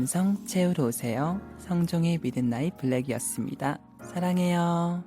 감성 채우러 오세요. 성종의 미드나잇 블랙이었습니다. 사랑해요.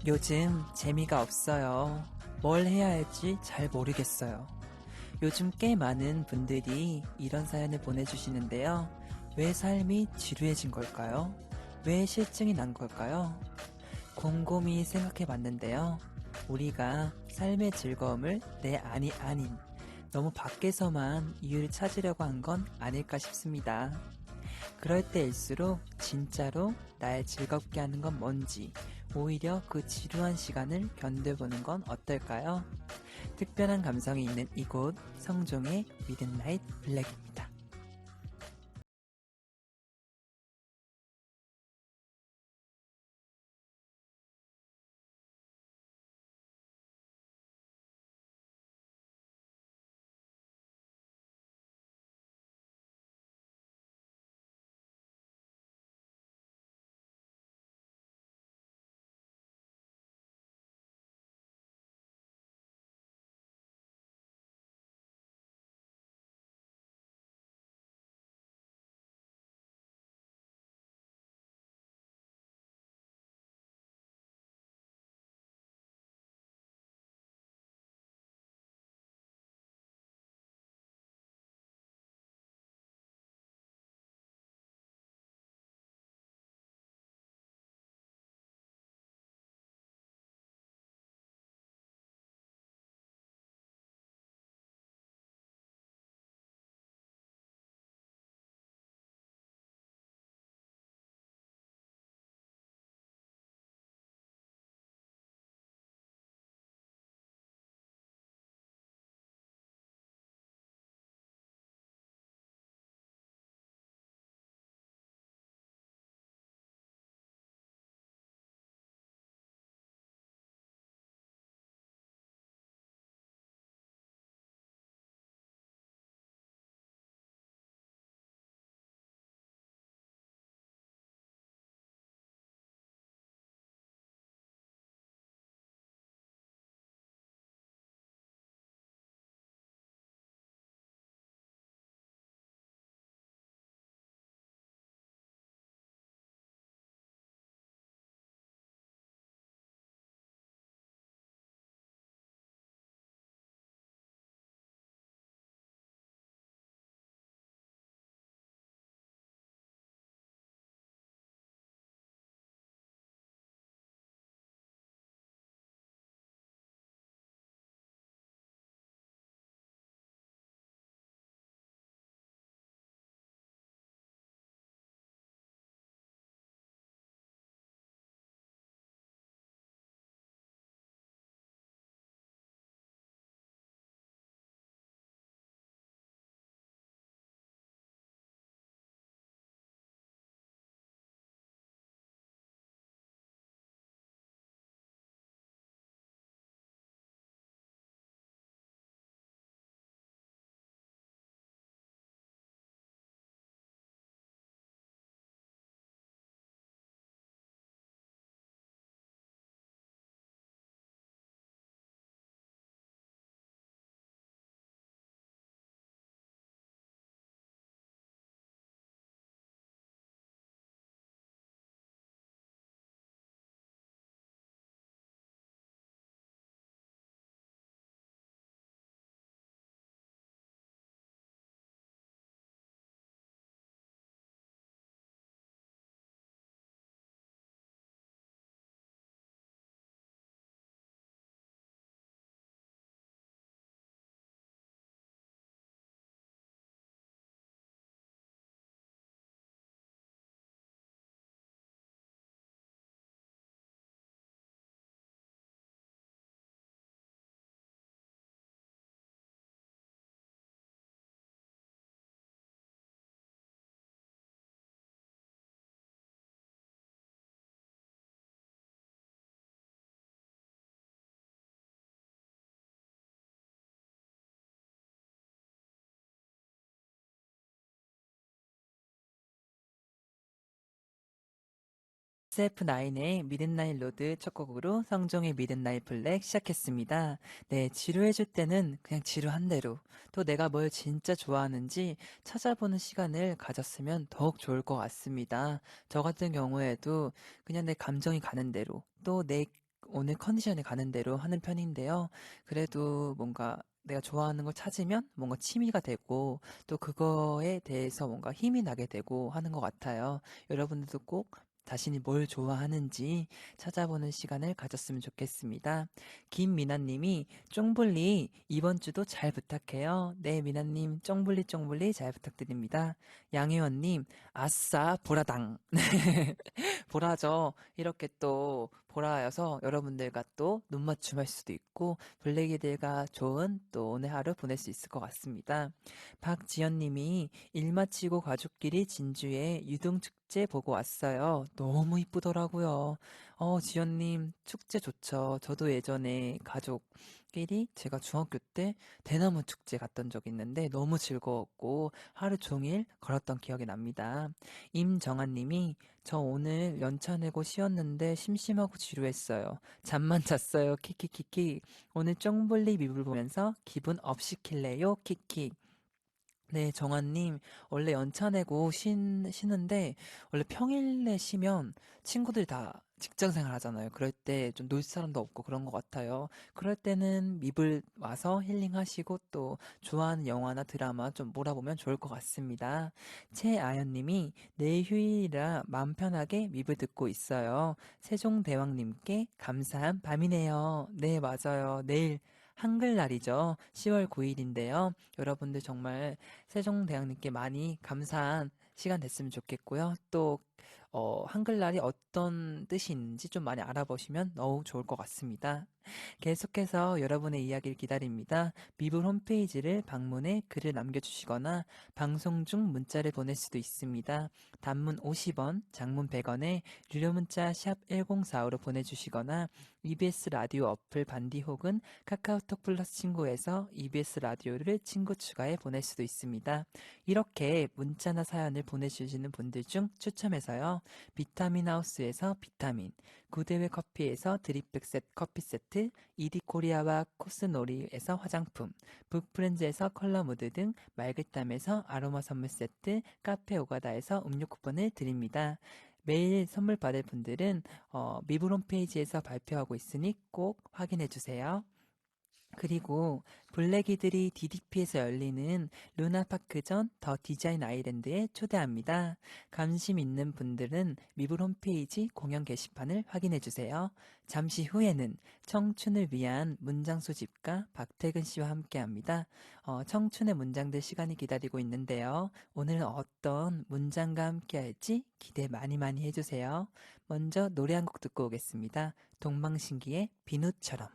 요즘 재미가 없어요. 뭘 해야 할지 잘 모르겠어요. 요즘 꽤 많은 분들이 이런 사연을 보내주시는데요. 왜 삶이 지루해진 걸까요? 왜 실증이 난 걸까요? 곰곰이 생각해 봤는데요. 우리가 삶의 즐거움을 내 안이 아닌 너무 밖에서만 이유를 찾으려고 한 건 아닐까 싶습니다. 그럴 때일수록 진짜로 날 즐겁게 하는 건 뭔지 오히려 그 지루한 시간을 견뎌보는 건 어떨까요? 특별한 감성이 있는 이곳 성종의 미드나잇 블랙입니다. SF9의 미드나잇 로드 첫 곡으로 성종의 미드나잇 블랙 시작했습니다. 네, 지루해질 때는 그냥 지루한 대로 또 내가 뭘 진짜 좋아하는지 찾아보는 시간을 가졌으면 더욱 좋을 것 같습니다. 저 같은 경우에도 그냥 내 감정이 가는 대로 또 내 오늘 컨디션이 가는 대로 하는 편인데요. 그래도 뭔가 내가 좋아하는 걸 찾으면 뭔가 취미가 되고 또 그거에 대해서 뭔가 힘이 나게 되고 하는 것 같아요. 여러분들도 꼭 자신이 뭘 좋아하는지 찾아보는 시간을 가졌으면 좋겠습니다. 김미나님이 쫑블리 이번 주도 잘 부탁해요. 네, 미나님 쫑블리 쫑블리 잘 부탁드립니다. 양혜원님 아싸 보라당. 네, 보라죠. 이렇게 또 보라여서 여러분들과 또 눈맞춤할 수도 있고 블랙이들과 좋은 또 오늘 하루 보낼 수 있을 것 같습니다. 박지연님이 일 마치고 가족끼리 진주에 유등축제 보고 왔어요. 너무 이쁘더라고요. 지연님 축제 좋죠. 저도 예전에 가족끼리 제가 중학교 때 대나무 축제 갔던 적 있는데 너무 즐거웠고 하루 종일 걸었던 기억이 납니다. 임정아님이 저 오늘 연차 내고 쉬었는데 심심하고 지루했어요. 잠만 잤어요. 키키키키. 오늘 쫑블리 미블 보면서 기분 업 시킬래요? 키키. 네, 정아님, 원래 연차 내고 쉬는데, 원래 평일에 쉬면 친구들이 다 직장 생활 하잖아요. 그럴 때 좀 놀 사람도 없고 그런 것 같아요. 그럴 때는 밉을 와서 힐링하시고 또 좋아하는 영화나 드라마 좀 몰아보면 좋을 것 같습니다. 최아연님이 내일 휴일이라 마음 편하게 밉을 듣고 있어요. 세종대왕님께 감사한 밤이네요. 네, 맞아요. 내일 한글날이죠. 10월 9일인데요. 여러분들 정말 세종대왕님께 많이 감사한 시간 됐으면 좋겠고요. 또 한글날이 어떤 뜻이 있는지 좀 많이 알아보시면 너무 좋을 것 같습니다. 계속해서 여러분의 이야기를 기다립니다. 미불 홈페이지를 방문해 글을 남겨주시거나 방송 중 문자를 보낼 수도 있습니다. 단문 50원, 장문 100원에 유료 문자 샵 1045로 보내주시거나 EBS 라디오 어플 반디 혹은 카카오톡 플러스 친구에서 EBS 라디오를 친구 추가해 보낼 수도 있습니다. 이렇게 문자나 사연을 보내주시는 분들 중 추첨해서요. 비타민 하우스에서 비타민, 구대회 커피에서 드립백 세트 커피 세트, 이디코리아와 코스놀이에서 화장품, 북프렌즈에서 컬러 무드 등 말글담에서 아로마 선물 세트, 카페 오가다에서 음료 쿠폰을 드립니다. 매일 선물 받을 분들은 미블 홈페이지에서 발표하고 있으니 꼭 확인해 주세요. 그리고 블랙이들이 DDP에서 열리는 루나파크전 더 디자인 아일랜드에 초대합니다. 관심 있는 분들은 미블 홈페이지 공연 게시판을 확인해 주세요. 잠시 후에는 청춘을 위한 문장 소집가 박태근 씨와 함께합니다. 청춘의 문장들 시간이 기다리고 있는데요. 오늘은 어떤 문장과 함께할지 기대 많이 많이 해주세요. 먼저 노래 한 곡 듣고 오겠습니다. 동방신기의 비누처럼.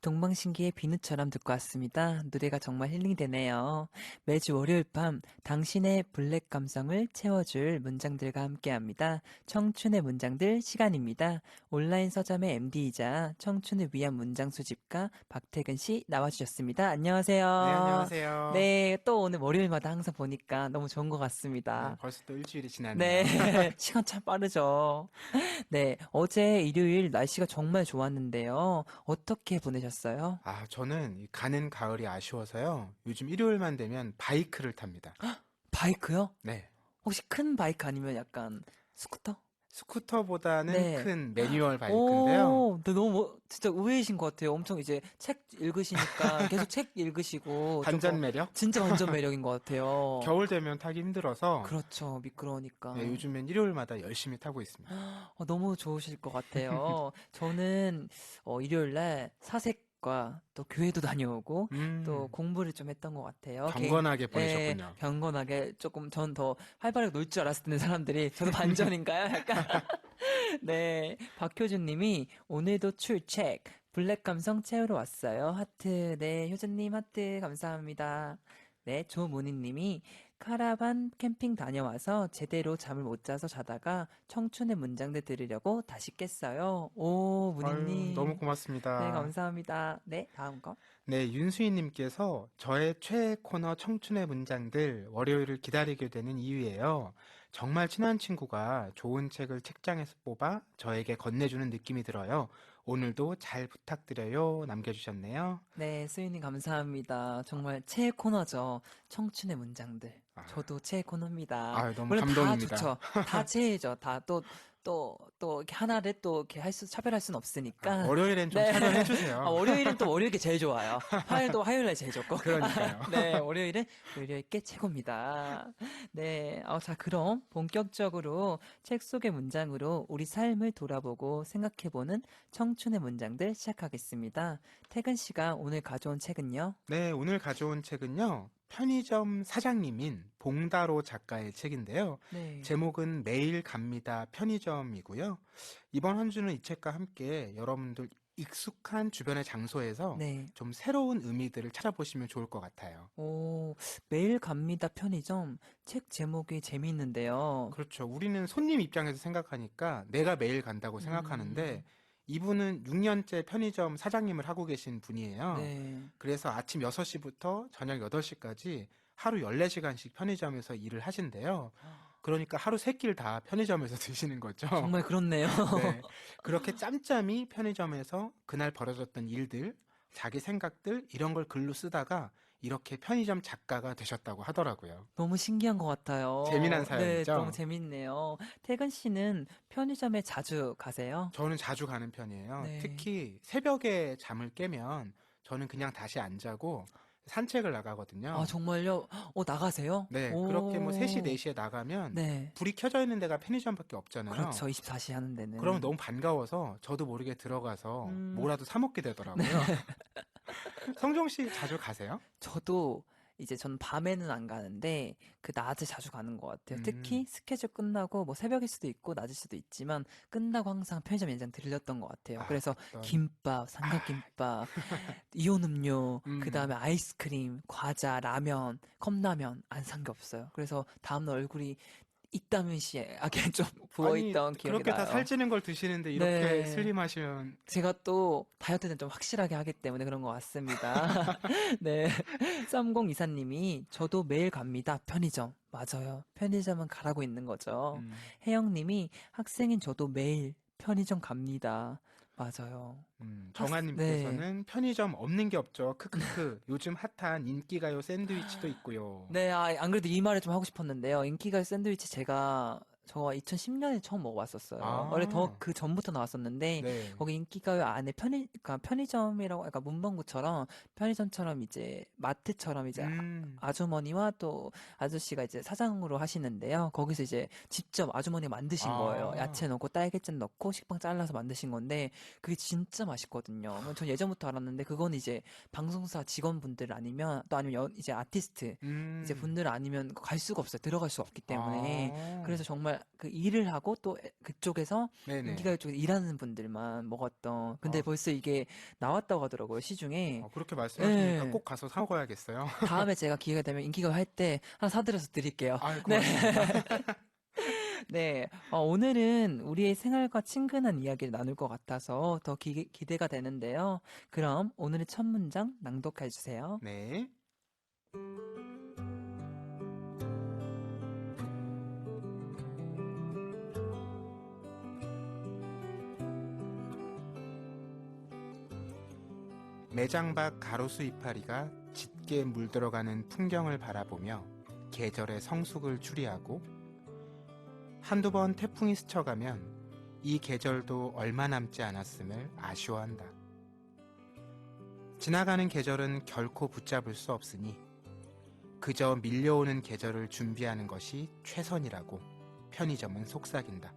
동방신기의 비누처럼 듣고 왔습니다. 노래가 정말 힐링되네요. 매주 월요일 밤 당신의 블랙 감성을 채워줄 문장들과 함께합니다. 청춘의 문장들 시간입니다. 온라인 서점의 MD이자 청춘을 위한 문장 수집가 박태근 씨 나와주셨습니다. 네, 안녕하세요. 안녕하세요. 네, 또 오늘 월요일마다 항상 보니까 너무 좋은 것 네, 같습니다. 벌써 또 일주일이 네, 지났네요. 시간 참 빠르죠. 네, 어제 일요일 날씨가 정말 좋았는데요. 어떻게 보내셨어요? 아, 저는 이 가는 가을이 아쉬워서요. 요즘 일요일만 되면 바이크를 탑니다. 바이크요? 네. 혹시 큰 바이크 아니면 약간 스쿠터? 스쿠터보다는 네. 큰 매뉴얼 바이크인데요. 오, 네, 너무 진짜 의외이신 것 같아요. 엄청 이제 책 읽으시니까 계속 책 읽으시고 조금 반전 매력? 진짜 완전 매력인 것 같아요. 겨울 되면 타기 힘들어서 그렇죠. 네, 미끄러우니까. 요즘엔 일요일마다 열심히 타고 있습니다. 너무 좋으실 것 같아요. 저는 일요일 날 사색과 또 교회도 다녀오고 또 음, 공부를 좀 했던 것 같아요. 경건하게 예, 보내셨군요. 경건하게 조금 전 더 활발하게 놀 줄 알았을 텐데 사람들이 저도 반전인가요? 약간 네, 박효준 님이 오늘도 출첵 블랙 감성 채우러 왔어요. 하트. 네, 효준님 하트 감사합니다. 네, 조문희 님이 카라반 캠핑 다녀와서 제대로 잠을 못 자서 자다가 청춘의 문장들 들으려고 다시 깼어요. 오, 아유, 너무 문희님. 네, 고맙습니다. 감사합니다. 네, 다음 거. 네, 윤수희님께서 저의 최애 코너 청춘의 문장들 월요일을 기다리게 되는 이유예요. 정말 친한 친구가 좋은 책을 책장에서 뽑아 저에게 건네주는 느낌이 들어요. 오늘도 잘 부탁드려요. 남겨주셨네요. 네, 수인님 감사합니다. 정말 최애 코너죠. 청춘의 문장들. 아, 저도 최애 코너입니다. 아, 너무 물론 다 감동입니다. 좋죠. 다 최애죠. 다 또, 이렇게 하나를 또 이렇게 차별할 수는 아, 없으니까. 월요일엔 좀 네. 차별해주세요. 월요일은 또 월요일게 제일 좋아요. 화요일도 화요일날 제일 좋고. 그러니까요. 네, 월요일은 월요일게 최고입니다. 네. 자, 그럼 본격적으로 책 속의 문장으로 우리 삶을 돌아보고 생각해보는 청춘의 문장들 시작하겠습니다. 태근 씨가 오늘 가져온 책은요? 네, 오늘 가져온 책은요. 편의점 사장님인 봉다로 작가의 책인데요. 네. 제목은 매일 갑니다 편의점이고요. 이번 한 주는 이 책과 함께 여러분들 익숙한 주변의 장소에서 네. 좀 새로운 의미들을 찾아보시면 좋을 것 같아요. 오, 매일 갑니다 편의점. 책 제목이 재미있는데요. 그렇죠. 우리는 손님 입장에서 생각하니까 내가 매일 간다고 생각하는데 음, 이분은 6년째 편의점 사장님을 하고 계신 분이에요. 네. 그래서 아침 6시부터 저녁 8시까지 하루 14시간씩 편의점에서 일을 하신대요. 그러니까 하루 3끼를 다 편의점에서 드시는 거죠. 정말 그렇네요. 네. 그렇게 짬짬이 편의점에서 그날 벌어졌던 일들, 자기 생각들, 이런 걸 글로 쓰다가 이렇게 편의점 작가가 되셨다고 하더라고요. 너무 신기한 것 재미난 같아요. 네, 너무 사연이죠? 재밌네요. 태근 씨는 편의점에 자주 가세요? 저는 자주 가는 편이에요. 네. 특히 새벽에 잠을 깨면 저는 그냥 다시 안 자고 산책을 아, 나가거든요. 정말요? 나가세요? 네, 그렇게 뭐 3시, 오, 4시에 나가면 네. 불이 켜져 있는 데가 편의점밖에 없잖아요. 그렇죠. 24시 하는 그러면 데는. 너무 반가워서 저도 모르게 들어가서 음, 뭐라도 사 먹게 네. 되더라고요. 성종 씨 자주 가세요? 저도 이제 전 밤에는 안 가는데 그 낮에 자주 가는 것 같아요. 특히 음, 스케줄 끝나고 뭐 새벽일 수도 있고 낮일 수도 있지만 끝나고 항상 편의점 매장 들렸던 것 같아요. 아, 그래서 어떤, 김밥, 아, 삼각김밥, 이온 음료, 그 음. 다음에 아이스크림, 과자, 라면, 컵라면 안 산 게 없어요. 그래서 다음날 얼굴이 이따민시하게 좀 아니, 부어있던 기억이 그렇게 다 나요. 살찌는 걸 드시는데 이렇게 네. 슬림하시면, 제가 또 다이어트는 좀 확실하게 하기 때문에 그런 것 같습니다. 네. 3024님이 저도 매일 갑니다. 편의점. 맞아요. 편의점은 가라고 있는 거죠. 음, 혜영님이 학생인 저도 매일 편의점 갑니다. 맞아요. 네. 정아님께서는 편의점 없는 게 없죠. 크크크. 요즘 핫한 인기가요 샌드위치도 있고요. 네, 안 그래도 이 말을 좀 하고 싶었는데요. 인기가요 샌드위치 저 2010년에 처음 먹어봤었어요. 원래 더 아, 그 전부터 나왔었는데, 네. 거기 인기가요 안에 그러니까 편의점이라고, 그러니까 문방구처럼, 편의점처럼 이제, 마트처럼 이제, 음, 아주머니와 또 아저씨가 이제 사장으로 하시는데요. 거기서 이제 직접 아주머니가 만드신 거예요. 야채 아, 넣고 딸기잼 넣고 식빵 잘라서 만드신 건데, 그게 진짜 맛있거든요. 전 예전부터 알았는데, 그건 이제 방송사 직원분들 아니면, 또 아니면 이제 아티스트, 이제 음, 분들 아니면 갈 수가 없어요. 들어갈 수가 없기 때문에. 아, 그래서 정말 정말 그 일을 하고 또 그쪽에서 네네. 인기가요 쪽에서 일하는 분들만 먹었던. 근데 어, 벌써 이게 나왔다고 하더라고요, 시중에. 그렇게 말씀하시니까 예. 꼭 가서 사 먹어야겠어요. 다음에 제가 기회가 되면 인기가요 할 때 하나 사드려서 드릴게요. 아유, 네. 고맙습니다. 네. 오늘은 우리의 생활과 친근한 이야기를 나눌 것 같아서 더 기대가 되는데요. 그럼 오늘의 첫 문장 낭독해 주세요. 네. 매장 밖 가로수 이파리가 짙게 물들어가는 풍경을 바라보며 계절의 성숙을 추리하고 한두 번 태풍이 스쳐가면 이 계절도 얼마 남지 않았음을 아쉬워한다. 지나가는 계절은 결코 붙잡을 수 없으니 그저 밀려오는 계절을 준비하는 것이 최선이라고 편의점은 속삭인다.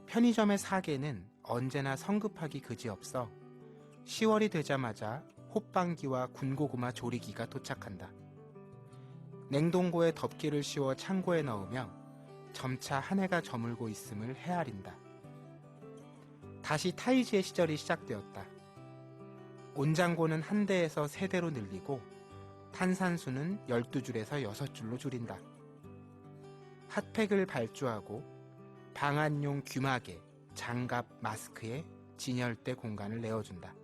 편의점의 사계는 언제나 성급하기 그지없어 10월이 되자마자 호빵기와 군고구마 조리기가 도착한다. 냉동고에 덮기를 씌워 창고에 넣으며 점차 한 해가 저물고 있음을 헤아린다. 다시 타이지의 시절이 시작되었다. 온장고는 한 대에서 세 대로 늘리고 탄산수는 12줄에서 6줄로 줄인다. 핫팩을 발주하고 방한용 귀마개, 장갑, 마스크에 진열대 공간을 내어준다.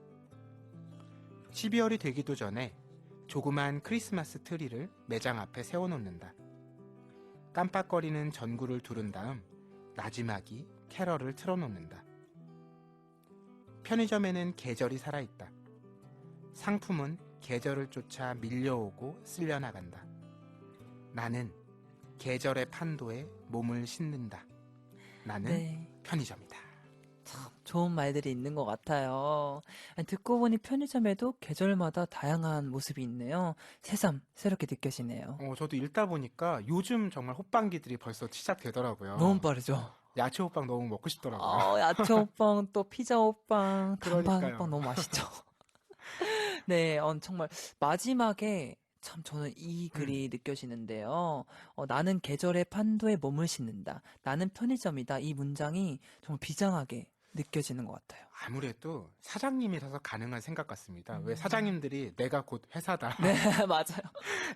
12월이 되기도 전에 조그만 크리스마스 트리를 매장 앞에 세워놓는다. 깜빡거리는 전구를 두른 다음 나지막이 캐럴을 틀어놓는다. 편의점에는 계절이 살아있다. 상품은 계절을 쫓아 밀려오고 쓸려나간다. 나는 계절의 판도에 몸을 싣는다. 나는 네. 편의점이다. 참 좋은 말들이 있는 것 같아요. 아니, 듣고 보니 편의점에도 계절마다 다양한 모습이 있네요. 새삼 새롭게 느껴지네요. 저도 읽다 보니까 요즘 정말 호빵기들이 벌써 너무 시작되더라고요. 빠르죠? 야채 호빵 너무 먹고 싶더라고요. 야채 호빵, 또 피자 호빵, 단팥 호빵 그러니까요. 너무 맛있죠? 네, 정말 마지막에 참 저는 이 음, 글이 느껴지는데요. 나는 계절의 판도에 몸을 싣는다. 나는 편의점이다. 이 문장이 정말 비장하게 느껴지는 것 같아요. 아무래도 사장님이라서 가능한 생각 같습니다. 왜 음, 사장님들이 내가 곧 회사다 네, 맞아요.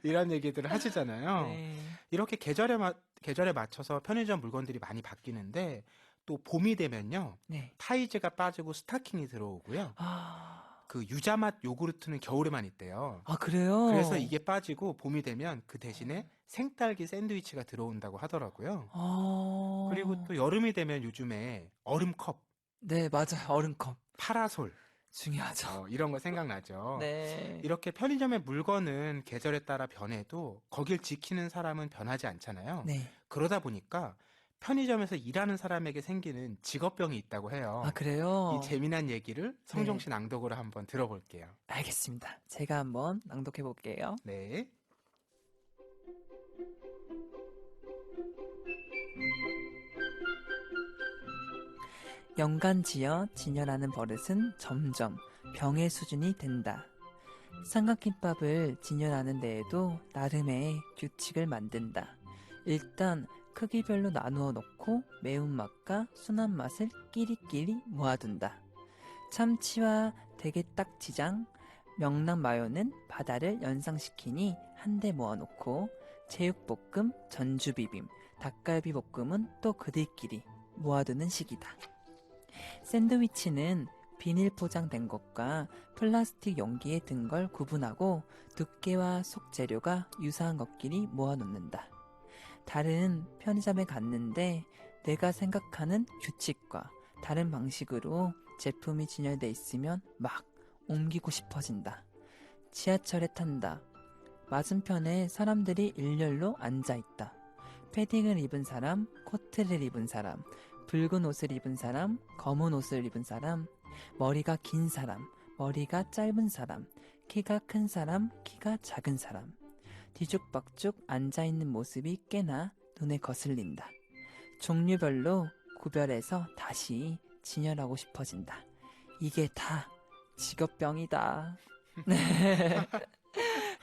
이런 얘기들을 하시잖아요. 네, 이렇게 계절에 맞춰서 편의점 물건들이 많이 바뀌는데 또 봄이 되면요. 네. 타이즈가 빠지고 스타킹이 들어오고요. 그 유자맛 요구르트는 겨울에만 있대요. 그래서 그래요? 이게 빠지고 봄이 되면 그 대신에 생딸기 샌드위치가 들어온다고 하더라고요. 그리고 아, 또 여름이 되면 요즘에 얼음컵, 네, 맞아요. 얼음컵. 파라솔, 중요하죠. 이런 거 생각나죠. 네, 이렇게 편의점의 물건은 계절에 따라 변해도 거길 지키는 사람은 변하지 않잖아요. 네. 그러다 보니까 편의점에서 일하는 사람에게 생기는 직업병이 있다고 해요. 이 그래요? 재미난 얘기를 성종 네, 씨 낭독으로 한번 들어볼게요. 알겠습니다. 제가 한번 낭독해 볼게요. 네. 연간지어 진열하는 버릇은 점점 병의 수준이 된다. 삼각김밥을 진열하는 데에도 나름의 규칙을 만든다. 일단 크기별로 나누어 놓고 매운맛과 순한 맛을 끼리끼리 모아둔다. 참치와 대게딱지장, 명랑 마요는 바다를 연상시키니 한데 모아놓고 제육볶음, 전주비빔, 닭갈비볶음은 또 그들끼리 모아두는 식이다. 샌드위치는 비닐 포장된 것과 플라스틱 용기에 든 걸 구분하고 두께와 속재료가 유사한 것끼리 모아놓는다. 다른 편의점에 갔는데 내가 생각하는 규칙과 다른 방식으로 제품이 진열돼 있으면 막 옮기고 싶어진다. 지하철에 탄다. 맞은편에 사람들이 일렬로 앉아있다. 패딩을 입은 사람, 코트를 입은 사람, 붉은 옷을 입은 사람, 검은 옷을 입은 사람, 머리가 긴 사람, 머리가 짧은 사람, 키가 큰 사람, 키가 작은 사람. 뒤죽박죽 앉아있는 모습이 꽤나 눈에 거슬린다. 종류별로 구별해서 다시 진열하고 싶어진다. 이게 다 직업병이다. 네.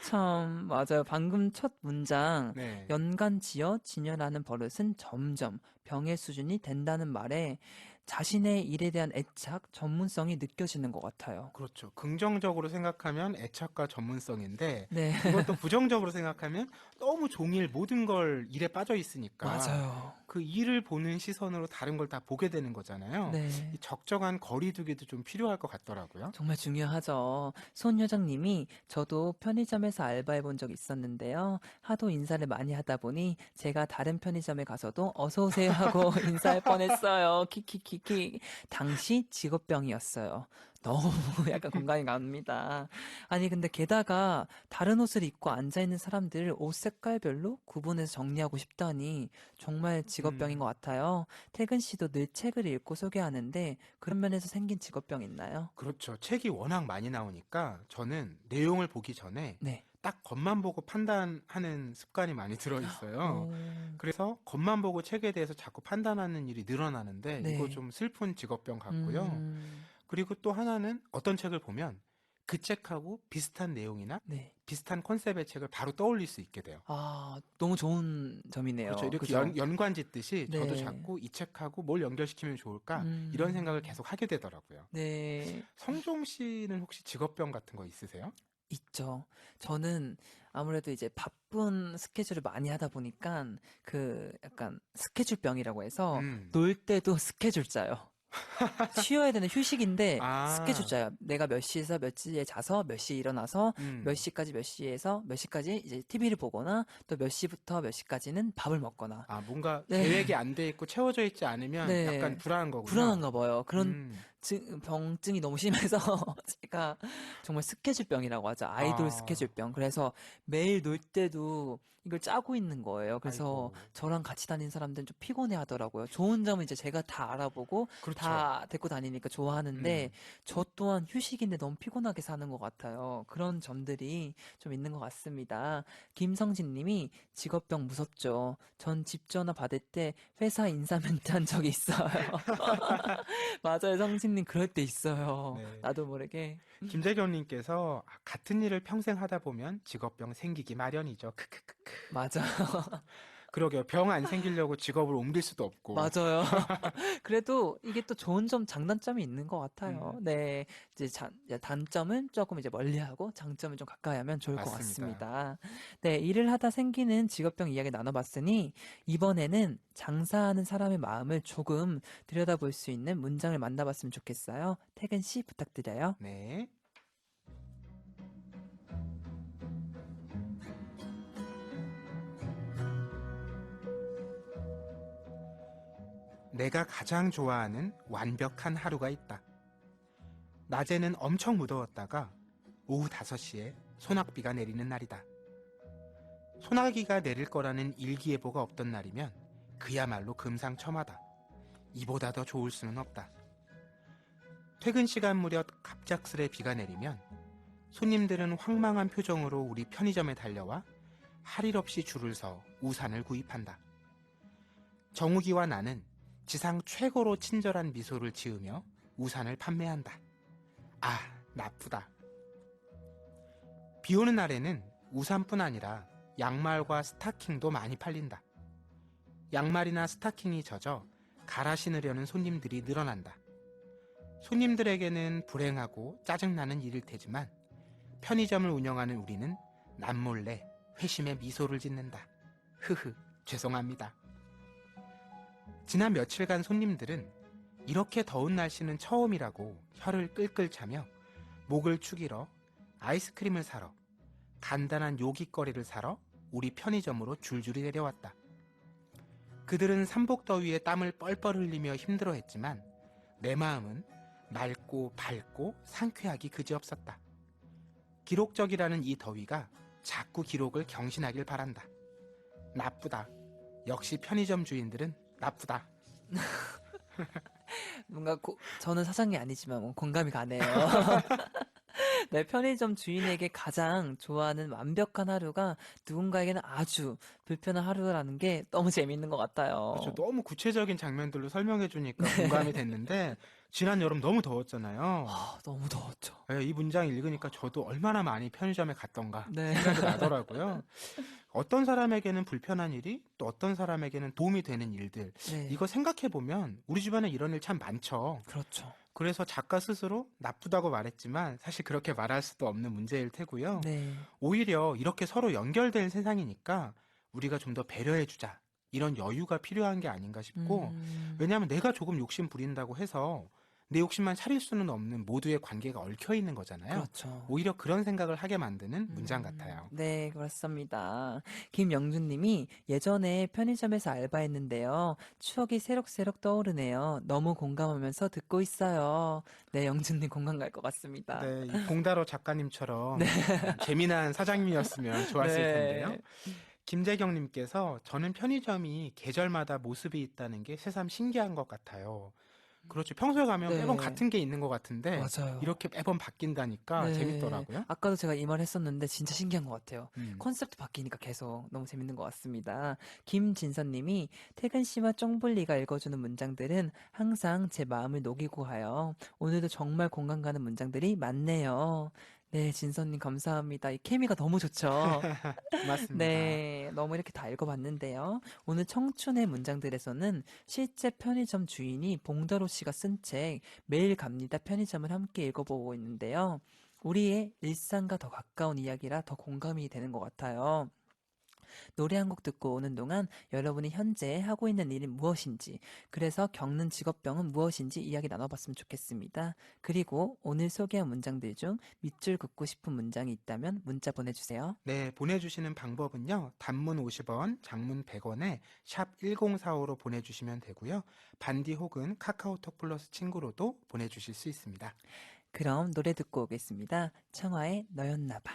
참, 맞아요. 방금 첫 문장, 네. 연간 지어 진열하는 버릇은 점점 병의 수준이 된다는 말에 자신의 일에 대한 애착, 전문성이 느껴지는 것 같아요. 그렇죠. 긍정적으로 생각하면 애착과 전문성인데 네, 이것도 부정적으로 생각하면 너무 종일 모든 걸 일에 빠져 있으니까 맞아요. 그 일을 보는 시선으로 다른 걸 다 보게 되는 거잖아요. 이 네. 적정한 거리두기도 좀 필요할 것 같더라고요. 정말 중요하죠. 손여정님이 저도 편의점에서 알바해 본 적 있었는데요. 하도 인사를 많이 하다 보니 제가 다른 편의점에 가서도 어서 오세요 하고 인사할 뻔했어요. 키키키키. 당시 직업병이었어요. 너무 약간 공감이 갑니다. 아니 근데 게다가 다른 옷을 입고 앉아 있는 사람들 옷 색깔별로 구분해서 정리하고 싶다니 정말 직업병인 것 음, 같아요. 태근 씨도 늘 책을 읽고 소개하는데 그런 면에서 생긴 직업병 있나요? 그렇죠. 책이 워낙 많이 나오니까 저는 내용을 보기 전에 네. 딱 겉만 보고 판단하는 습관이 많이 들어 있어요. 오, 그래서 겉만 보고 책에 대해서 자꾸 판단하는 일이 늘어나는데 이거 네. 좀 슬픈 직업병 같고요. 음, 그리고 또 하나는 어떤 책을 보면 그 책하고 비슷한 내용이나 네. 비슷한 컨셉의 책을 바로 떠올릴 수 있게 돼요. 아, 너무 좋은 그렇죠. 점이네요. 이렇게 그죠? 연관 짓듯이 저도 네. 자꾸 이 책하고 뭘 연결시키면 좋을까 이런 생각을 음, 계속 하게 되더라고요. 네. 성종 씨는 혹시 직업병 같은 거 있으세요? 있죠. 저는 아무래도 이제 바쁜 스케줄을 많이 하다 보니까 그 약간 스케줄병이라고 해서 음. 놀 때도 스케줄 짜요. 쉬어야 되는 휴식인데 스케줄 아, 짜요. 내가 몇 시에서 몇 시에 자서 몇 시에 일어나서 몇 음. 시까지 몇 시에서 몇 시까지 이제 TV를 보거나 또 몇 시부터 몇 시까지는 밥을 먹거나. 아, 뭔가 네, 계획이 안 돼 있고 채워져 있지 않으면 약간 네. 불안한 거군요. 불안한가 봐요. 그런 음. 병증이 너무 심해서 제가 정말 스케줄병이라고 하죠. 아이돌 아, 스케줄병. 그래서 매일 놀 때도 이걸 짜고 있는 거예요. 그래서 아이고. 저랑 같이 다니는 사람들은 좀 피곤해 하더라고요. 좋은 점은 이제 제가 다 알아보고 그렇죠. 다 데리고 다니니까 좋아하는데 음. 저 또한 휴식인데 너무 피곤하게 사는 것 같아요. 그런 점들이 좀 있는 것 같습니다. 김성진 님이 직업병 무섭죠. 전 집 전화 받을 때 회사 인사 멘트 한 적이 있어요. 맞아요, 성진님. 그럴 때 있어요. 네. 나도 모르게. 김재경님께서 같은 일을 평생 하다 보면 직업병 생기기 마련이죠. 크크크크. 맞아. 그러게요. 병 안 생기려고 직업을 옮길 수도 없고. 맞아요. 그래도 이게 또 좋은 점, 장단점이 있는 것 같아요. 음, 네. 이제 이제 단점은 조금 이제 멀리하고 장점은 좀 가까이 하면 좋을 것 맞습니다. 같습니다. 네. 일을 하다 생기는 직업병 이야기 나눠봤으니 이번에는 장사하는 사람의 마음을 조금 들여다볼 수 있는 문장을 만나봤으면 좋겠어요. 태근 씨 부탁드려요. 네. 내가 가장 좋아하는 완벽한 하루가 있다. 낮에는 엄청 무더웠다가 오후 5시에 소낙비가 내리는 날이다. 소나기가 내릴 거라는 일기예보가 없던 날이면 그야말로 금상첨화다. 이보다 더 좋을 수는 없다. 퇴근 시간 무렵 갑작스레 비가 내리면 손님들은 황망한 표정으로 우리 편의점에 달려와 할 일 없이 줄을 서 우산을 구입한다. 정욱이와 나는 지상 최고로 친절한 미소를 지으며 우산을 판매한다. 아, 나쁘다. 비 오는 날에는 우산뿐 아니라 양말과 스타킹도 많이 팔린다. 양말이나 스타킹이 젖어 갈아 신으려는 손님들이 늘어난다. 손님들에게는 불행하고 짜증나는 일일 테지만 편의점을 운영하는 우리는 남몰래 회심의 미소를 짓는다. 흐흐, 죄송합니다. 지난 며칠간 손님들은 이렇게 더운 날씨는 처음이라고 혀를 끌끌 차며 목을 축이러 아이스크림을 사러 간단한 요깃거리를 사러 우리 편의점으로 줄줄이 내려왔다. 그들은 삼복더위에 땀을 뻘뻘 흘리며 힘들어했지만 내 마음은 맑고 밝고 상쾌하기 그지없었다. 기록적이라는 이 더위가 자꾸 기록을 경신하길 바란다. 나쁘다. 역시 편의점 주인들은 나쁘다. 뭔가 저는 사장이 아니지만 뭐 공감이 가네요. 네, 편의점 주인에게 가장 좋아하는 완벽한 하루가 누군가에게는 아주 불편한 하루라는 게 너무 재밌는 것 그렇죠. 같아요. 너무 구체적인 장면들로 설명해 주니까 공감이 됐는데 지난 여름 너무 더웠잖아요. 아, 너무 더웠죠. 예, 이 문장 읽으니까 저도 얼마나 많이 편의점에 갔던가 네. 생각이 나더라고요. 어떤 사람에게는 불편한 일이 또 어떤 사람에게는 도움이 되는 일들. 네. 이거 생각해 보면 우리 주변에 이런 일 참 많죠. 그렇죠. 그래서 작가 스스로 나쁘다고 말했지만 사실 그렇게 말할 수도 없는 문제일 테고요. 네. 오히려 이렇게 서로 연결된 세상이니까 우리가 좀 더 배려해 주자. 이런 여유가 필요한 게 아닌가 싶고, 음. 왜냐하면 내가 조금 욕심 부린다고 해서 내 욕심만 차릴 수는 없는 모두의 관계가 얽혀 있는 거잖아요. 그렇죠. 오히려 그런 생각을 하게 만드는 문장 같아요. 네, 그렇습니다. 김영준 님이 예전에 편의점에서 알바했는데요. 추억이 새록새록 떠오르네요. 너무 공감하면서 듣고 있어요. 네, 영준 님 공감 갈 것 같습니다. 네, 이 봉다로 네. 작가님처럼 재미난 사장님이었으면 좋았을 텐데요. 네. 김재경님께서 저는 편의점이 계절마다 모습이 있다는 게 새삼 신기한 것 같아요. 그렇죠. 평소에 가면 매번 네. 같은 게 있는 것 같은데 맞아요. 이렇게 매번 바뀐다니까 네. 재밌더라고요. 아까도 제가 이 말 했었는데 진짜 신기한 것 같아요. 음. 컨셉도 바뀌니까 계속 너무 재밌는 것 같습니다. 김진선 님이 태근 씨와 쫑블리가 읽어주는 문장들은 항상 제 마음을 녹이고 가요. 오늘도 정말 공감 가는 문장들이 많네요. 네, 진선님 감사합니다. 이 케미가 너무 좋죠. 고맙습니다. 네, 너무 이렇게 다 읽어봤는데요. 오늘 청춘의 문장들에서는 실제 편의점 주인이 봉더로 씨가 쓴 책 매일 갑니다 편의점을 함께 읽어보고 있는데요. 우리의 일상과 더 가까운 이야기라 더 공감이 되는 것 같아요. 노래 한 곡 듣고 오는 동안 여러분이 현재 하고 있는 일이 무엇인지, 그래서 겪는 직업병은 무엇인지 이야기 나눠봤으면 좋겠습니다. 그리고 오늘 소개한 문장들 중 밑줄 긋고 싶은 문장이 있다면 문자 보내주세요. 네, 보내주시는 방법은요. 단문 50원, 장문 100원에 샵 1045로 보내주시면 되고요. 반디 혹은 카카오톡 플러스 친구로도 보내주실 수 있습니다. 그럼 노래 듣고 오겠습니다. 청하의 너였나 봐.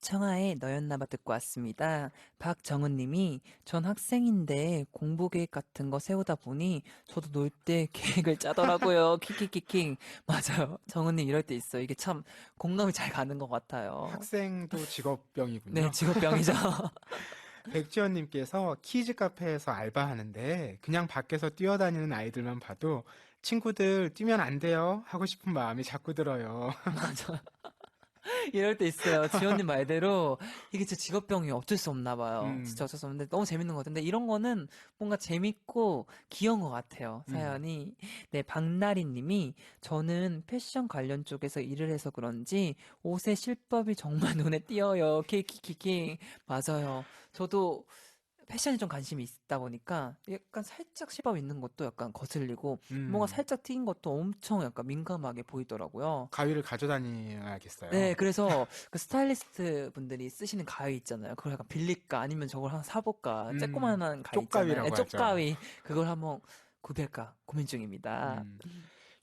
청하의 너였나봐 듣고 왔습니다. 박정은님이 전 학생인데 공부 계획 같은 거 세우다 보니 저도 놀 때 계획을 짜더라고요. 키키키킹. 맞아요. 정은님 이럴 때 있어요. 이게 참 공감이 잘 가는 것 같아요. 학생도 네, 직업병이군요. 직업병이죠. 백지연님께서 키즈 카페에서 알바하는데 그냥 밖에서 뛰어다니는 아이들만 봐도 친구들 뛰면 안 돼요 하고 싶은 마음이 자꾸 들어요. 맞아. 이럴 때 있어요. 지원님 말대로 이게 진짜 직업병이 어쩔 수 없나 봐요. 진짜 음, 어쩔 수 없는데 너무 재밌는 것 같은데 이런 거는 뭔가 재밌고 귀여운 것 같아요. 음. 사연이. 네, 박나리 님이 저는 패션 관련 쪽에서 일을 해서 그런지 옷의 실법이 정말 눈에 띄어요. 키키키키. 맞아요. 저도 패션에 좀 관심이 있다 보니까 약간 살짝 실법 있는 것도 약간 거슬리고 뭔가 음. 살짝 튀긴 것도 엄청 약간 민감하게 보이더라고요. 가위를 가져다녀야겠어요. 네, 그래서 그 스타일리스트 분들이 쓰시는 가위 있잖아요. 그걸 약간 빌릴까 아니면 저걸 하나 사볼까. 쬐꼬만한 가위 있잖아요. 네, 쪽가위라고 하죠. 쪽가위. 그걸 한번 구비할까 고민 중입니다. 음.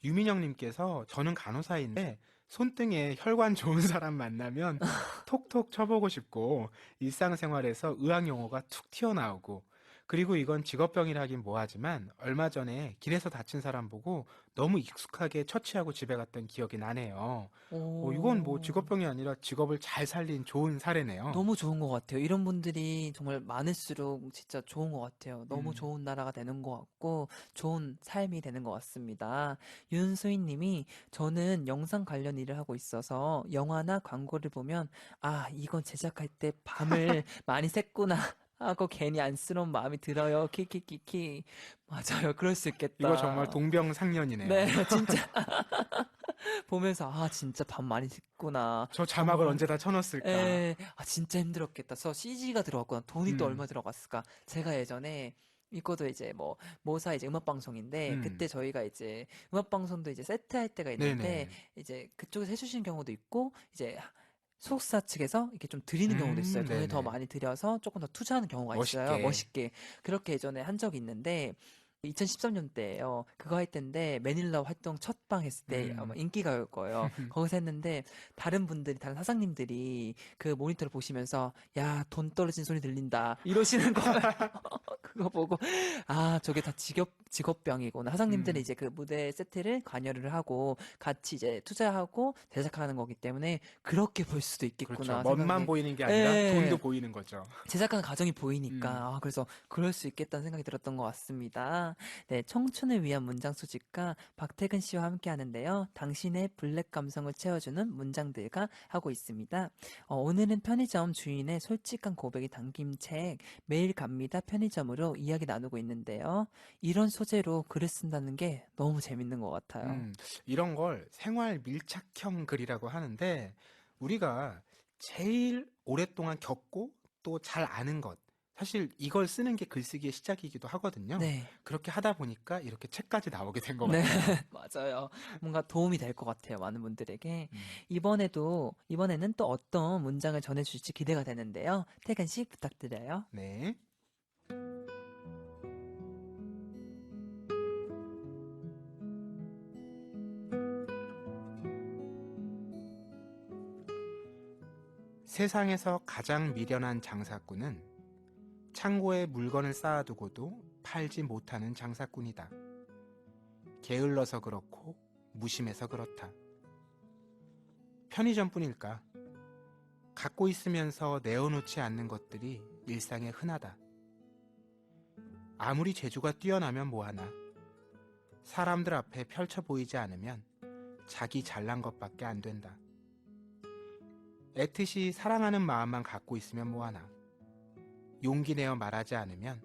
유민영님께서 저는 간호사인데 손등에 혈관 좋은 사람 만나면 톡톡 쳐보고 싶고 일상생활에서 의학 용어가 툭 튀어나오고 그리고 이건 직업병이라긴 뭐하지만 얼마 전에 길에서 다친 사람 보고 너무 익숙하게 처치하고 집에 갔던 기억이 나네요. 이건 뭐 오, 직업병이 아니라 직업을 잘 살린 좋은 사례네요. 너무 좋은 것 같아요. 이런 분들이 정말 많을수록 진짜 좋은 것 같아요. 너무 음, 좋은 나라가 되는 것 같고, 좋은 삶이 되는 것 같습니다. 윤수인 님이 저는 영상 관련 일을 하고 있어서 영화나 광고를 보면, 아, 이건 제작할 때 밤을 많이 샜구나. 하고 괜히 안쓰러운 마음이 들어요. 키키키키. 맞아요. 그럴 수 이거 정말 있겠다. 네, 동병상련이네요. 진짜 보면서, 아, 진짜 밤 많이 샜구나. 저 자막을 정말 언제 다 쳐넣었을까? 에, 아, 진짜 힘들었겠다. CG가 들어갔구나. 돈이 또 음, 얼마 들어갔을까? 제가 예전에, 이거도 이제 뭐, 모사 이제 음악방송인데, 그때 음, 저희가 이제, 음악방송도 이제 세트 할 때가 있는데, 네네. 이제 그쪽에서 해주시는 경우도 있고, 이제, 소속사 측에서 이렇게 좀 드리는 경우도 있어요. 돈을 더 네네. 많이 들여서 조금 더 투자하는 경우가 있어요. 멋있게. 멋있게. 그렇게 예전에 한 적이 있는데, 2013년대에요. 그거 할 때인데 매닐라 활동 첫 방 했을 때 아마 음, 인기가요일 거예요. 거기서 했는데 다른 분들이 다른 사장님들이 그 모니터를 보시면서 야, 돈 떨어진 소리 들린다 이러시는 거예요. 그거 보고 아, 저게 다 직업병이구나. 사장님들은 음, 이제 그 무대 세트를 관여를 하고 같이 이제 투자하고 제작하는 거기 때문에 그렇게 볼 수도 그렇죠. 있겠구나 멋만 생각이. 보이는 게 아니라 돈도 예. 보이는 거죠. 제작하는 과정이 보이니까 음, 그래서 그럴 수 있겠다는 생각이 들었던 것 같습니다. 네, 청춘을 위한 문장 수집가 박태근 씨와 함께 하는데요. 당신의 블랙 감성을 채워주는 문장들과 하고 있습니다. 오늘은 편의점 주인의 솔직한 고백이 담긴 책 매일 갑니다 편의점으로 이야기 나누고 있는데요. 이런 소재로 글을 쓴다는 게 너무 재밌는 것 같아요. 음, 이런 걸 생활 밀착형 글이라고 하는데, 우리가 제일 오랫동안 겪고 또 잘 아는 것, 사실 이걸 쓰는 게 글쓰기의 시작이기도 하거든요. 네. 그렇게 하다 보니까 이렇게 책까지 나오게 된 것 네, 같아요. 맞아요. 뭔가 도움이 될 것 같아요, 많은 분들에게. 음, 이번에는 또 어떤 문장을 전해주실지 기대가 되는데요. 퇴근 씨 부탁드려요. 네. 세상에서 가장 미련한 장사꾼은 창고에 물건을 쌓아두고도 팔지 못하는 장사꾼이다. 게을러서 그렇고 무심해서 그렇다. 편의점뿐일까? 갖고 있으면서 내어놓지 않는 것들이 일상에 흔하다. 아무리 재주가 뛰어나면 뭐하나. 사람들 앞에 펼쳐 보이지 않으면 자기 잘난 것밖에 안 된다. 애틋이 사랑하는 마음만 갖고 있으면 뭐하나. 용기 내어 말하지 않으면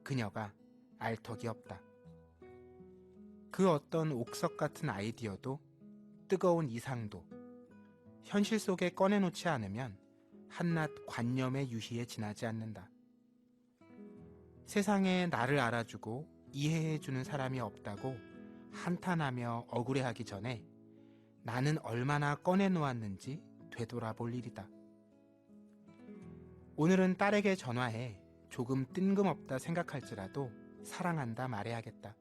그녀가 알 턱이 없다. 그 어떤 옥석 같은 아이디어도 뜨거운 이상도 현실 속에 꺼내놓지 않으면 한낱 관념의 유희에 지나지 않는다. 세상에 나를 알아주고 이해해주는 사람이 없다고 한탄하며 억울해하기 전에 나는 얼마나 꺼내놓았는지 되돌아볼 일이다. 오늘은 딸에게 전화해 조금 뜬금없다 생각할지라도 사랑한다 말해야겠다.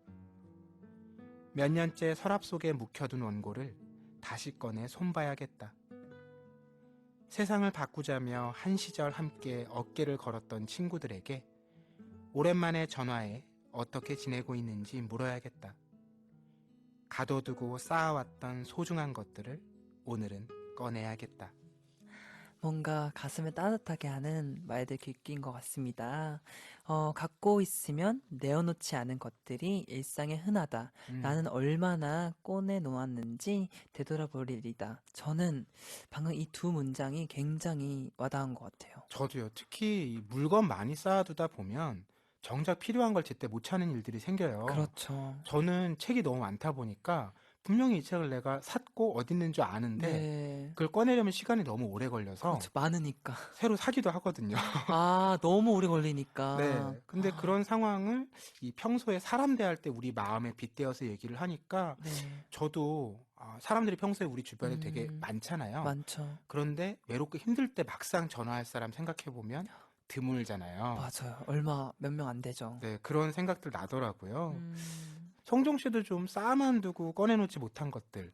몇 년째 서랍 속에 묵혀둔 원고를 다시 꺼내 손봐야겠다. 세상을 바꾸자며 한 시절 함께 어깨를 걸었던 친구들에게 오랜만에 전화해 어떻게 지내고 있는지 물어야겠다. 가둬두고 쌓아왔던 소중한 것들을 오늘은 꺼내야겠다. 뭔가 가슴을 따뜻하게 하는 말들 귓기인 것 같습니다. 갖고 있으면 내어놓지 않은 것들이 일상에 흔하다. 나는 얼마나 꺼내놓았는지 되돌아볼 일이다. 저는 방금 이 두 문장이 굉장히 와닿은 것 같아요. 저도요. 특히 이 물건 많이 쌓아두다 보면 정작 필요한 걸 제때 못 찾는 일들이 생겨요. 그렇죠. 저는 책이 너무 많다 보니까 분명히 이 책을 내가 샀고 어디 있는 줄 아는데 네. 그걸 꺼내려면 시간이 너무 오래 걸려서 그렇죠. 많으니까. 새로 사기도 하거든요. 아, 너무 오래 걸리니까. 네. 근데 그런 상황을 이 평소에 사람 대할 때 우리 마음에 빗대어서 얘기를 하니까 네. 저도 사람들이 평소에 우리 주변에 되게 많잖아요. 많죠. 그런데 외롭고 힘들 때 막상 전화할 사람 생각해보면 드물잖아요. 맞아요. 몇 명 안 되죠. 네, 그런 생각들 나더라고요. 음, 성종 씨도 좀 쌓아만 두고 꺼내놓지 못한 것들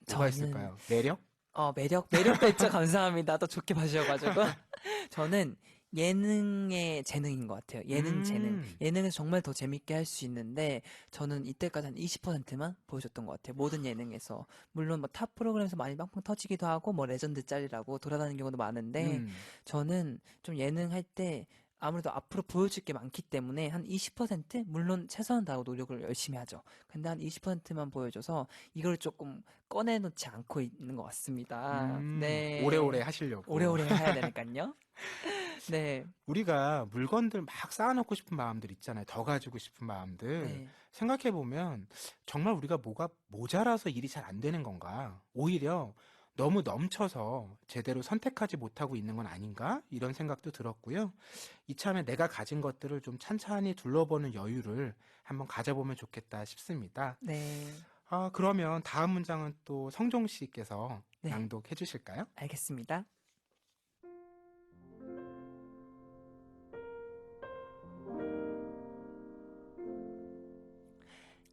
뭐가 저는 있을까요? 매력? 매력도 있죠. 감사합니다. 또 좋게 봐주셔가지고. 저는 예능의 재능인 것 같아요. 재능. 예능에서 정말 더 재밌게 할 수 있는데, 저는 이때까지 한 20%만 보여줬던 것 같아요. 모든 예능에서. 물론 뭐 탑 프로그램에서 많이 빵빵 터지기도 하고, 뭐 레전드 짤이라고 돌아다니는 경우도 많은데, 저는 좀 예능 할 때, 아무래도 앞으로 보여줄 게 많기 때문에 한 20%? 물론 최선을 다하고 노력을 열심히 하죠. 근데 한 20%만 보여줘서 이걸 조금 꺼내놓지 않고 있는 것 같습니다. 네. 오래오래 하시려고. 오래오래 해야 되니까요. 네. 우리가 물건들 막 쌓아놓고 싶은 마음들 있잖아요. 더 가지고 싶은 마음들. 네. 생각해보면 정말 우리가 뭐가 모자라서 일이 잘 안 되는 건가? 오히려 너무 넘쳐서 제대로 선택하지 못하고 있는 건 아닌가? 이런 생각도 들었고요. 이참에 내가 가진 것들을 좀 찬찬히 둘러보는 여유를 한번 가져보면 좋겠다 싶습니다. 네. 그러면 다음 문장은 또 성종 씨께서 네. 낭독해 주실까요? 알겠습니다.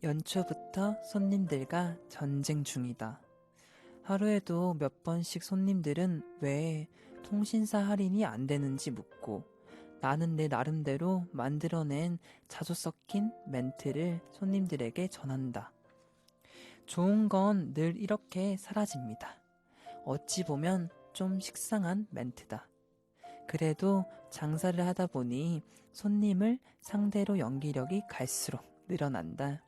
연초부터 손님들과 전쟁 중이다. 하루에도 몇 번씩 손님들은 왜 통신사 할인이 안 되는지 묻고 나는 내 나름대로 만들어낸 자주 섞인 멘트를 손님들에게 전한다. 좋은 건 늘 이렇게 사라집니다. 어찌 보면 좀 식상한 멘트다. 그래도 장사를 하다 보니 손님을 상대로 연기력이 갈수록 늘어난다.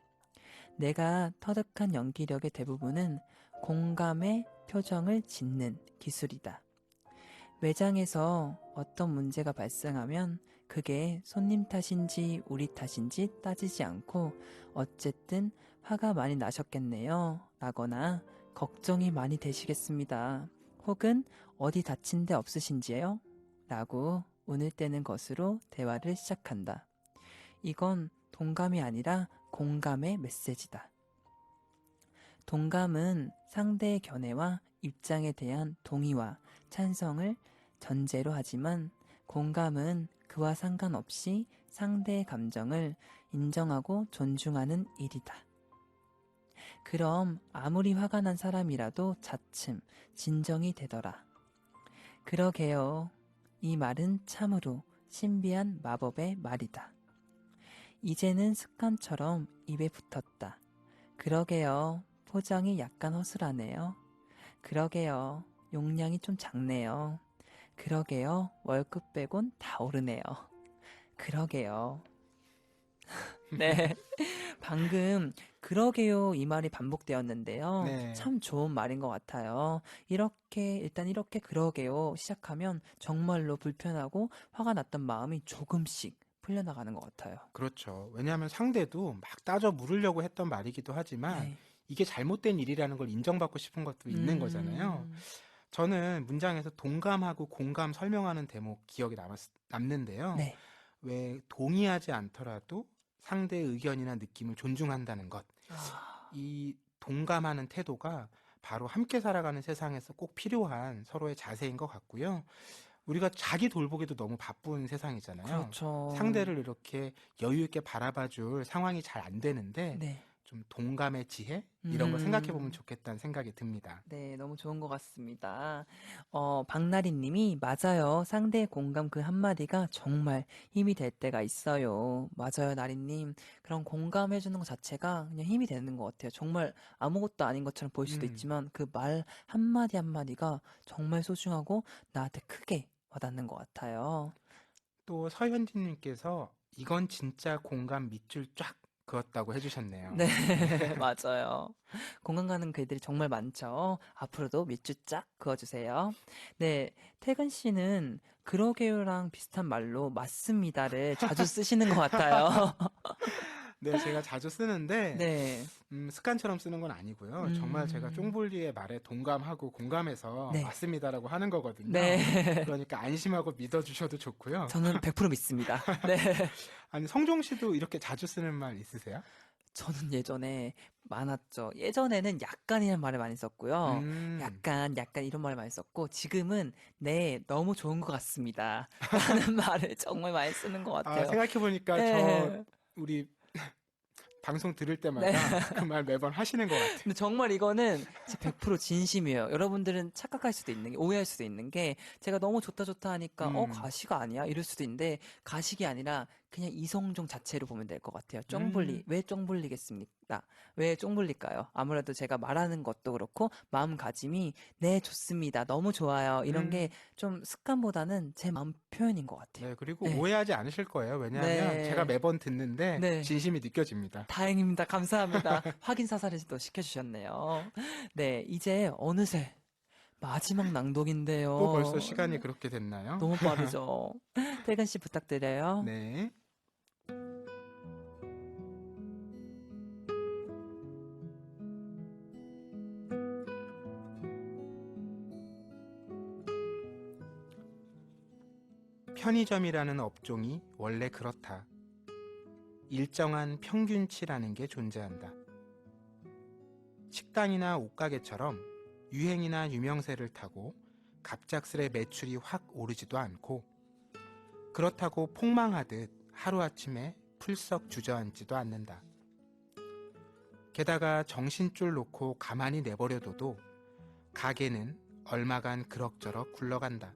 내가 터득한 연기력의 대부분은 공감의 표정을 짓는 기술이다. 매장에서 어떤 문제가 발생하면 그게 손님 탓인지 우리 탓인지 따지지 않고 어쨌든 화가 많이 나셨겠네요. 라거나 걱정이 많이 되시겠습니다. 혹은 어디 다친 데 없으신지요? 라고 운을 떼는 것으로 대화를 시작한다. 이건 동감이 아니라 공감의 메시지다. 동감은 상대의 견해와 입장에 대한 동의와 찬성을 전제로 하지만 공감은 그와 상관없이 상대의 감정을 인정하고 존중하는 일이다. 그럼 아무리 화가 난 사람이라도 차츰 진정이 되더라. 그러게요. 이 말은 참으로 신비한 마법의 말이다. 이제는 습관처럼 입에 붙었다. 그러게요. 포장이 약간 허술하네요. 그러게요. 용량이 좀 작네요. 그러게요. 월급 빼곤 다 오르네요. 그러게요. 네. 방금 그러게요 이 말이 반복되었는데요. 네. 참 좋은 말인 것 같아요. 일단 이렇게 그러게요 시작하면 정말로 불편하고 화가 났던 마음이 조금씩 풀려나가는 것 같아요. 그렇죠. 왜냐하면 상대도 막 따져 물으려고 했던 말이기도 하지만 네. 이게 잘못된 일이라는 걸 인정받고 싶은 것도 있는 거잖아요. 저는 문장에서 동감하고 공감 설명하는 대목 기억에 남는데요. 네. 왜 동의하지 않더라도 상대의 의견이나 느낌을 존중한다는 것. 이 동감하는 태도가 바로 함께 살아가는 세상에서 꼭 필요한 서로의 자세인 것 같고요. 우리가 자기 돌보기도 너무 바쁜 세상이잖아요. 그렇죠. 상대를 이렇게 여유 있게 바라봐 줄 상황이 잘 안 되는데 네. 좀 동감의 지혜? 이런 거 생각해 보면 음. 좋겠다는 생각이 듭니다. 네, 너무 좋은 것 같습니다. 박나리 님이 맞아요. 상대의 공감 그 한마디가 정말 힘이 될 때가 있어요. 맞아요, 나리님. 그런 공감해주는 것 자체가 그냥 힘이 되는 것 같아요. 정말 아무것도 아닌 것처럼 보일 수도 음, 있지만 그 말 한마디 한마디가 정말 소중하고 나한테 크게 와닿는 것 같아요. 또 서현진님께서 이건 진짜 공감 밑줄 쫙 그었다고 네, 해주셨네요. 네. 맞아요. 공감 가는 글들이 정말 많죠. 앞으로도 밑줄 쫙 그어주세요. 네, 태근 씨는 그러게요랑 비슷한 말로 맞습니다를 자주 쓰시는 것 같아요. 네, 제가 자주 쓰는데 네, 습관처럼 쓰는 건 아니고요. 정말 제가 음, 쫑블리의 말에 동감하고 공감해서 네, 맞습니다라고 하는 거거든요. 네. 그러니까 안심하고 믿어주셔도 좋고요. 저는 100% 믿습니다. 네. 아니, 성종 씨도 이렇게 자주 쓰는 말 있으세요? 저는 예전에 많았죠. 예전에는 약간이라는 말을 많이 썼고요. 음, 약간 이런 말을 많이 썼고, 지금은 네, 너무 좋은 것 같습니다. 라는 말을 정말 많이 쓰는 것 같아요. 생각해보니까 예. 우리 방송 들을 네. 때마다 그 말 매번 하시는 것 같아요. 근데 정말 이거는 진짜 100% 진심이에요. 여러분들은 착각할 수도 있는 게, 오해할 수도 있는 게, 제가 너무 좋다 좋다 하니까, 음, 가시가 아니야? 이럴 수도 있는데, 가식이 아니라 그냥 이성종 자체로 보면 될 것 같아요. 음, 쫑불리. 왜 쫑불리겠습니까? 왜 쫑불릴까요? 아무래도 제가 말하는 것도 그렇고, 마음가짐이, 네, 좋습니다. 너무 좋아요. 이런 게 음. 좀 습관보다는 제 마음 표현인 것 같아요. 네, 그리고 네. 오해하지 않으실 거예요. 왜냐하면 제가 네. 매번 듣는데 네. 진심이 느껴집니다. 다행입니다. 감사합니다. 확인 사살을 또 시켜주셨네요. 네, 이제 어느새 마지막 또 벌써 낭독인데요. 시간이 그렇게 됐나요? 너무 빠르죠? 태근 씨 부탁드려요. 네. 편의점이라는 업종이 원래 그렇다. 일정한 평균치라는 게 존재한다. 식당이나 옷가게처럼 유행이나 유명세를 타고 갑작스레 매출이 확 오르지도 않고 그렇다고 폭망하듯 하루아침에 풀썩 주저앉지도 않는다. 게다가 정신줄 놓고 가만히 내버려둬도 가게는 얼마간 그럭저럭 굴러간다.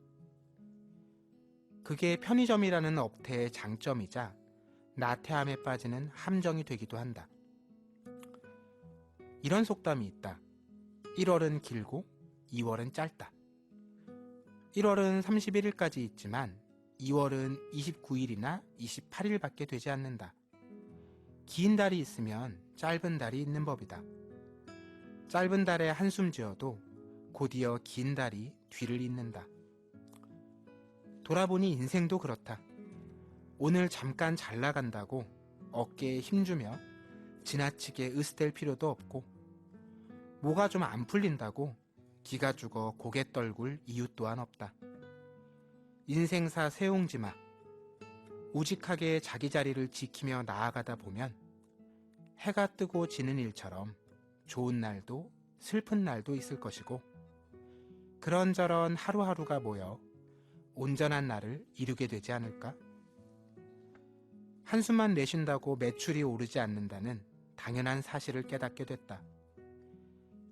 그게 편의점이라는 업태의 장점이자 나태함에 빠지는 함정이 되기도 한다. 이런 속담이 있다. 1월은 길고 2월은 짧다. 1월은 31일까지 있지만 2월은 29일이나 28일밖에 되지 않는다. 긴 달이 있으면 짧은 달이 있는 법이다. 짧은 달에 한숨 지어도 곧이어 긴 달이 뒤를 잇는다. 돌아보니 인생도 그렇다. 오늘 잠깐 잘 나간다고 어깨에 힘주며 지나치게 으스댈 필요도 없고 뭐가 좀 안 풀린다고 기가 죽어 고개 떨굴 이유 또한 없다. 인생사 세옹지마 우직하게 자기 자리를 지키며 나아가다 보면 해가 뜨고 지는 일처럼 좋은 날도 슬픈 날도 있을 것이고 그런저런 하루하루가 모여 온전한 날을 이루게 되지 않을까? 한숨만 내쉰다고 매출이 오르지 않는다는 당연한 사실을 깨닫게 됐다.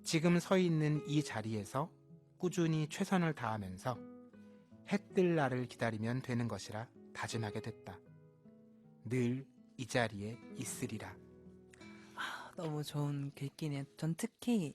지금 서 있는 이 자리에서 꾸준히 최선을 다하면서 해뜰 날을 기다리면 되는 것이라 다짐하게 됐다. 늘 이 자리에 있으리라. 너무 좋은 글귀네요. 전 특히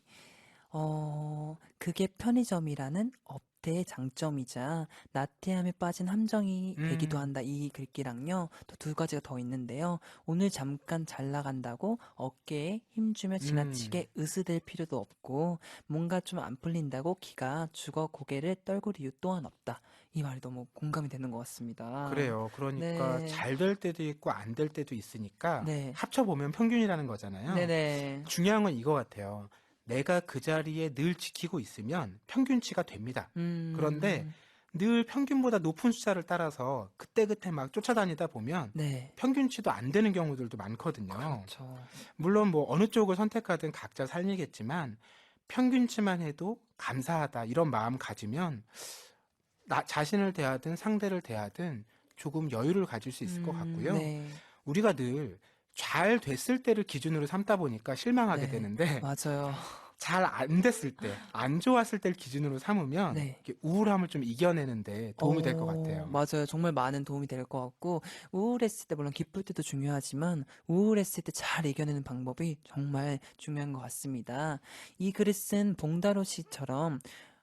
그게 편의점이라는 업태의 장점이자 나태함에 빠진 함정이 되기도 음, 한다. 이 글귀랑요. 또 두 가지가 더 있는데요. 오늘 잠깐 잘 나간다고 어깨에 힘주며 음, 지나치게 으스댈 필요도 없고 뭔가 좀 안 풀린다고 기가 죽어 고개를 떨굴 이유 또한 없다. 이 말이 너무 공감이 되는 것 같습니다. 그래요. 그러니까 네, 잘 될 때도 있고 안 될 때도 있으니까 네, 합쳐보면 평균이라는 거잖아요. 네네. 중요한 건 이거 같아요. 내가 그 자리에 늘 지키고 있으면 평균치가 됩니다. 그런데 음, 늘 평균보다 높은 숫자를 따라서 그때그때 막 쫓아다니다 보면 네, 평균치도 안 되는 경우들도 많거든요. 그렇죠. 물론 뭐 어느 쪽을 선택하든 각자 삶이겠지만 평균치만 해도 감사하다 이런 마음 가지면 나 자신을 대하든 상대를 대하든 조금 여유를 가질 수 있을 것 같고요. 네. 우리가 늘 잘 됐을 때를 기준으로 삼다 보니까 실망하게 네, 되는데 맞아요. 잘 안 됐을 때, 안 좋았을 때를 기준으로 삼으면 네. 이렇게 우울함을 좀 이겨내는데 도움이 될 것 같아요. 맞아요. 정말 많은 도움이 될 것 같고, 우울했을 때, 물론 기쁠 때도 중요하지만, 우울했을 때 잘 이겨내는 방법이 정말 중요한 것 같습니다. 이 글을 쓴 봉다로 씨처럼,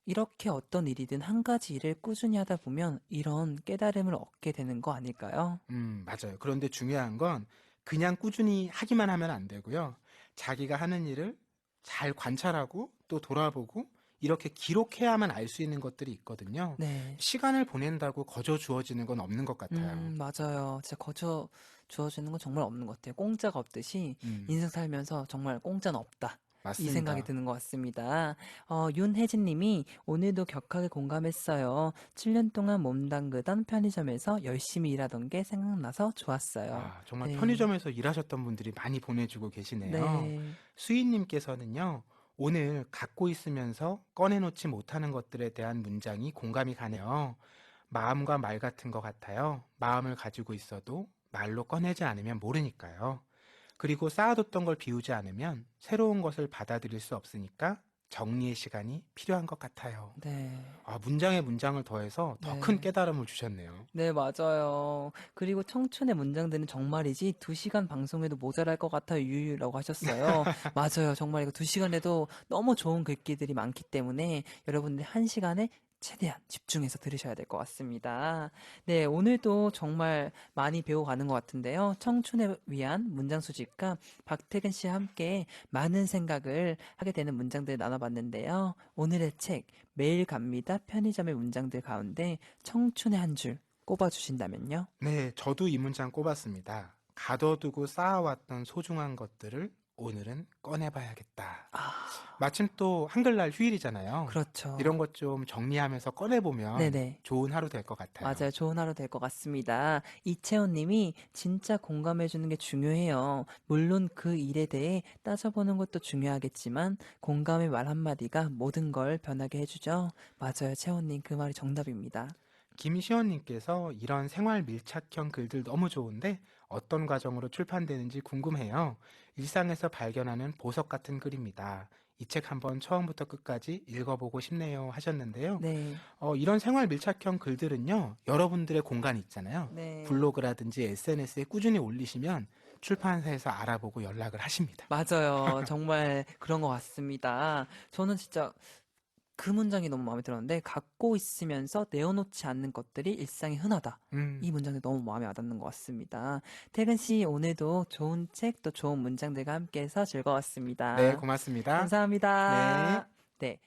이렇게 어떤 일이든 한 가지 일을 꾸준히 하다 보면 이런 깨달음을 얻게 되는 거 아닐까요? 맞아요. 그런데 중요한 건 그냥 꾸준히 하기만 하면 안 되고요. 자기가 하는 일을 잘 관찰하고 또 돌아보고 이렇게 기록해야만 알 수 있는 것들이 있거든요. 네. 시간을 보낸다고 거저 주어지는 건 없는 것 같아요. 맞아요. 진짜 거저 주어지는 건 정말 없는 것 같아요. 공짜가 없듯이 음, 인생 살면서 정말 공짜는 없다. 이 생각이 맞습니다. 드는 것 같습니다. 윤혜진 님이 오늘도 격하게 공감했어요. 7년 동안 몸담그던 편의점에서 열심히 일하던 게 생각나서 좋았어요. 아, 정말 네, 편의점에서 일하셨던 분들이 많이 보내주고 계시네요. 네, 수인님께서는요, 오늘 갖고 있으면서 꺼내놓지 못하는 것들에 대한 문장이 공감이 가네요. 마음과 말 같은 것 같아요. 마음을 가지고 있어도 말로 꺼내지 않으면 모르니까요. 그리고 쌓아뒀던 걸 비우지 않으면 새로운 것을 받아들일 수 없으니까 정리의 시간이 필요한 것 같아요. 네, 아, 문장에 문장을 더해서 더 큰 네. 깨달음을 주셨네요. 네, 맞아요. 그리고 청춘의 문장들은 정말이지 2시간 방송에도 모자랄 것 같아요. 유유라고 하셨어요. 맞아요. 정말 이거 2시간 에도 너무 좋은 글귀들이 많기 때문에 여러분들 1시간에 최대한 집중해서 들으셔야 될 것 같습니다. 네, 오늘도 정말 많이 배워가는 것 같은데요. 청춘을 위한 문장 수집가 박태근 씨와 함께 많은 생각을 하게 되는 문장들을 나눠봤는데요. 오늘의 책, 매일 갑니다. 편의점의 문장들 가운데 청춘의 한 줄, 꼽아주신다면요? 네, 저도 이 문장 꼽았습니다. 가둬두고 쌓아왔던 소중한 것들을 오늘은 꺼내봐야겠다. 아, 마침 또 한글날 휴일이잖아요. 그렇죠. 이런 것 좀 정리하면서 꺼내보면 네네. 좋은 하루 될 것 같아요. 맞아요. 좋은 하루 될 것 같습니다. 이채원 님이 진짜 공감해주는 게 중요해요. 물론 그 일에 대해 따져보는 것도 중요하겠지만 공감의 말 한마디가 모든 걸 변하게 해주죠. 맞아요. 채원 님 그 말이 정답입니다. 김시원님께서 이런 생활 밀착형 글들 너무 좋은데 어떤 과정으로 출판되는지 궁금해요. 일상에서 발견하는 보석 같은 글입니다. 이 책 한번 처음부터 끝까지 읽어보고 싶네요 하셨는데요. 네. 이런 생활 밀착형 글들은요, 여러분들의 공간이 있잖아요. 네. 블로그라든지 SNS에 꾸준히 올리시면 출판사에서 알아보고 연락을 하십니다. 맞아요. 정말 그런 것 같습니다. 저는 진짜 그 문장이 너무 마음에 들었는데, 갖고 있으면서 내어놓지 않는 것들이 일상에 흔하다. 이 음, 문장이 너무 마음에 와닿는 것 같습니다. 태근 씨, 오늘도 좋은 책, 또 좋은 문장들과 함께해서 네, 즐거웠습니다. 고맙습니다. 네. 감사합니다. 네.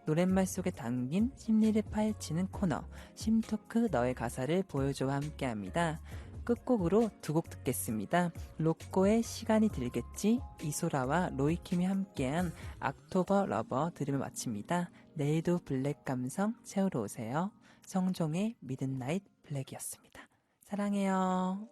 노랫말 속에 담긴 심리를 파헤치는 코너 심토크 너의 가사를 보여줘와 함께합니다. 끝곡으로 두 곡 듣겠습니다. 로꼬의 시간이 들겠지, 이소라와 로이킴이 함께한 악토버 러버 들으며 마칩니다. 내일도 블랙 감성 채우러 오세요. 성종의 미드나잇 블랙이었습니다. 사랑해요.